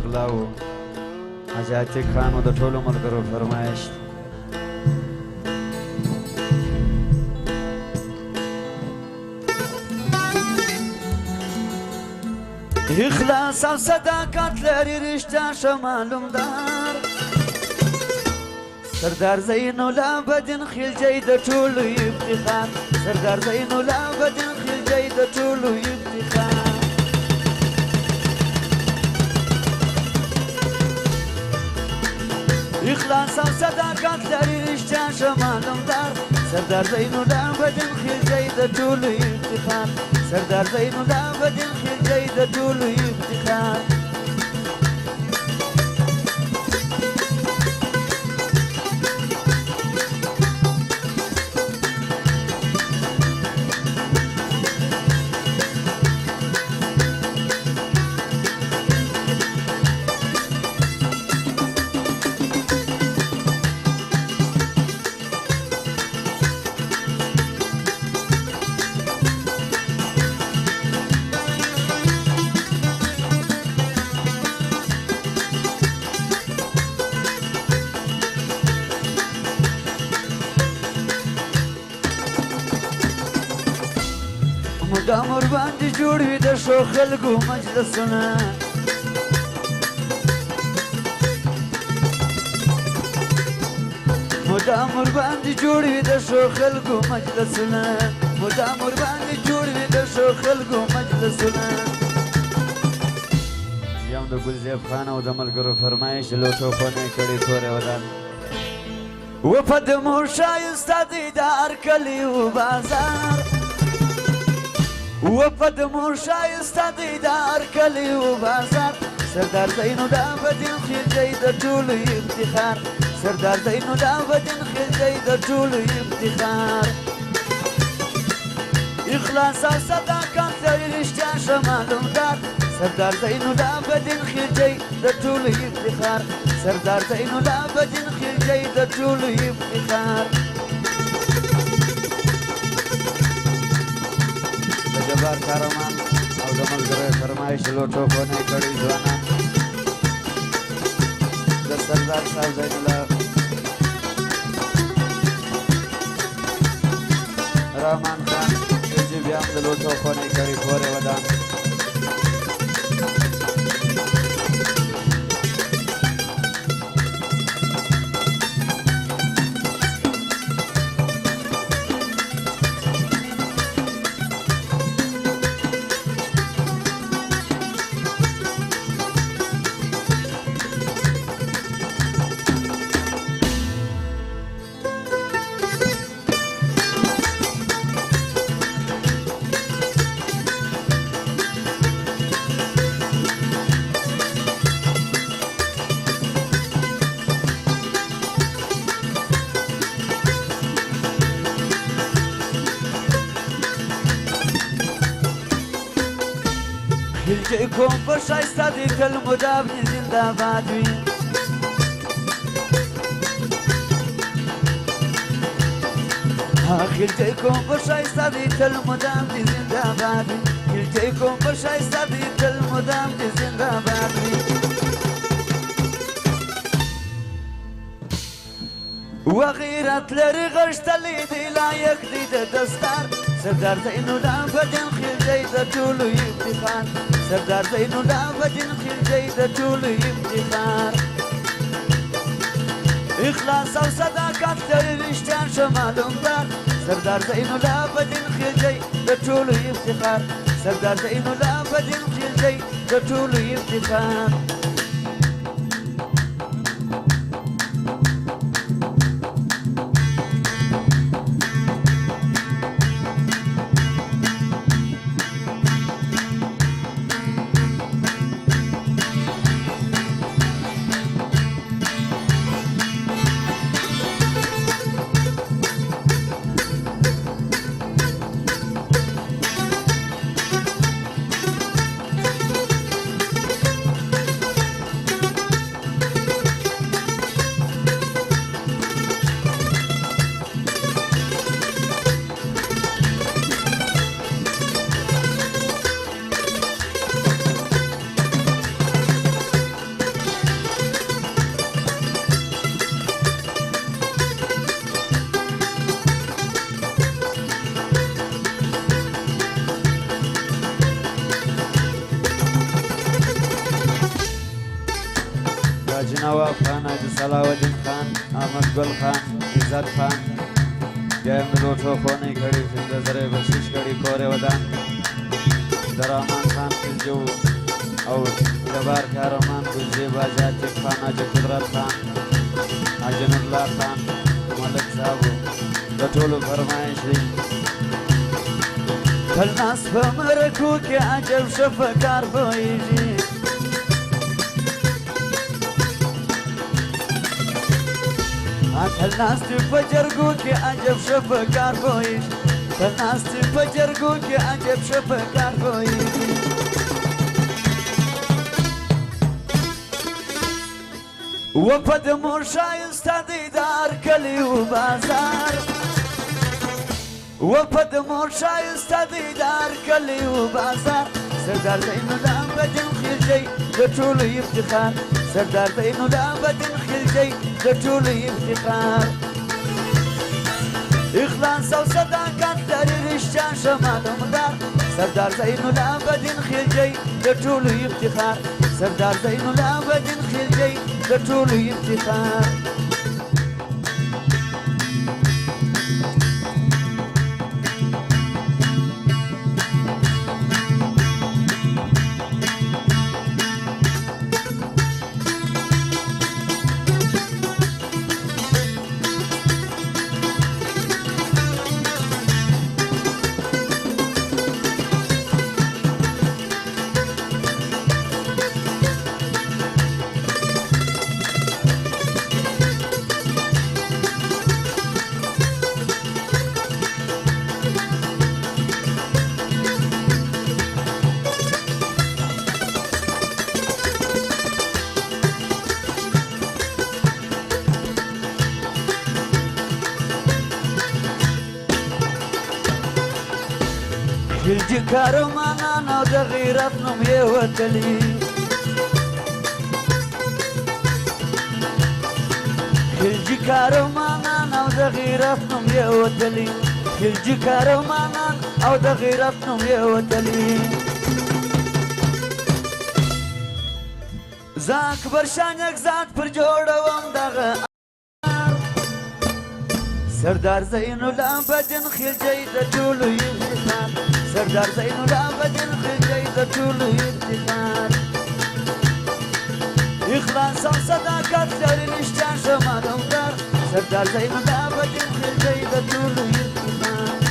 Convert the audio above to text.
غلاو حاجی عتیق خانو د ټولو ملګرو فرمایش اخلاص او صداقت لري رشتیا شه معلومدار سردار زین العابدین خلجی د ټولو افتخار سردار زین العابدین خلجی د ټولو افتخار اخلاص او صداقت لري رشتیا شه معلومدار سردار زین العابدین خلجی د ټولو افتخار سردار زین العابدین خلجی د ټولو افتخار مدام ورباندې جوړ وي د ښو خلکو مجلسونه مدام ورباندې جوړ وي د ښو خلکو مجلسونه مدام ورباندې جوړ وي د ښو خلکو مجلسونه یم د ګلزیب خان او د ملګرو فرمایش د لوټو خونې کړي تورې ودان و په دمو ښایسته دیدار کلي و بازار و په دمو ښایسته دیدار کلي و بازار سردار زین العابدین خلجی د ټولو افتخار سردار زین العابدین خلجی د ټولو افتخار اخلاص او صداقت لري رشتیا شه معلومدار سردار زین العابدین خلجی د ټولو افتخار سردار زین العابدین خلجی د ټولو افتخار جبار کارمان او د ملګرو فرمایش لوټو خونې کړي ځوانان د سردار صاحب زین الله رحمان خان چې بیا هم د لوټو خونې کړي پورې ودان خلجی کوم په ښایسته دی تل مدام دې زنده‌باد وي خلجی کوم په ښایسته دی تل مدام دې زنده‌باد وي خلجی کوم په ښایسته دی تل مدام دې زنده‌باد وي و غیرت لري غښتلی دی لایق دی د دستار سردار زین العابدین خلجی د ټولو افتخار سردار زین العابدین خلجی د ټولو افتخار اخلاص او صداقت لري رشتیا شه معلومدار سردار زین العابدین خلجی د ټولو افتخار سردار زین العابدین خلجی د ټولو افتخار حاجی نواب خان حاجی صلاحالدین خان احمد گل خان عزت خان گیم لوٹو خونی کھڑی فندے زرے بخشش کھڑی کورے ودان درامان خان فنجو اور جبار کارمان گلجی باجی عتیق خان حاجی قدرت خان حاجی نوراللہ خان ملک صاحبو د ټولو فرمایش دی کل ناس په مرکو کې عجب شفقار پوهیږي کل ناس په جرګو کې عجب شفقار پوهیږي کل ناس په جرګو کې عجب شفقار پوهیږي و په د مور ښایسته دیدار کلی و بازار و په د مور ښایسته دیدار کلی و بازار سردار زین الله بدین خیلجی د ټولو افتخار سردار زین الله بدین خیلجی د ټولو افتخار اخلاص او صداقت لري رښتیا ښه معلومدار سردار زین الله بدین خیلجی د ټولو افتخار سردار زین الله بدین خیلجی د ټولو افتخار خلجی کاروانان او د غیرت نوم یې وتلی خلجی کاروانان او د غیرت نوم یې وتلی خلجی کاروانان او د غیرت نوم یې وتلی زه اکبر شانک ذات پر جوړوم دغه سردار زین الله بدین خیلجی د ټولو افتخار سردار زین الله بدین خیلجی د ټولو افتخار اخلاص او صداقت لري رښتیا ښه معلومدار سردار زین الله بدین خیلجی د ټولو افتخار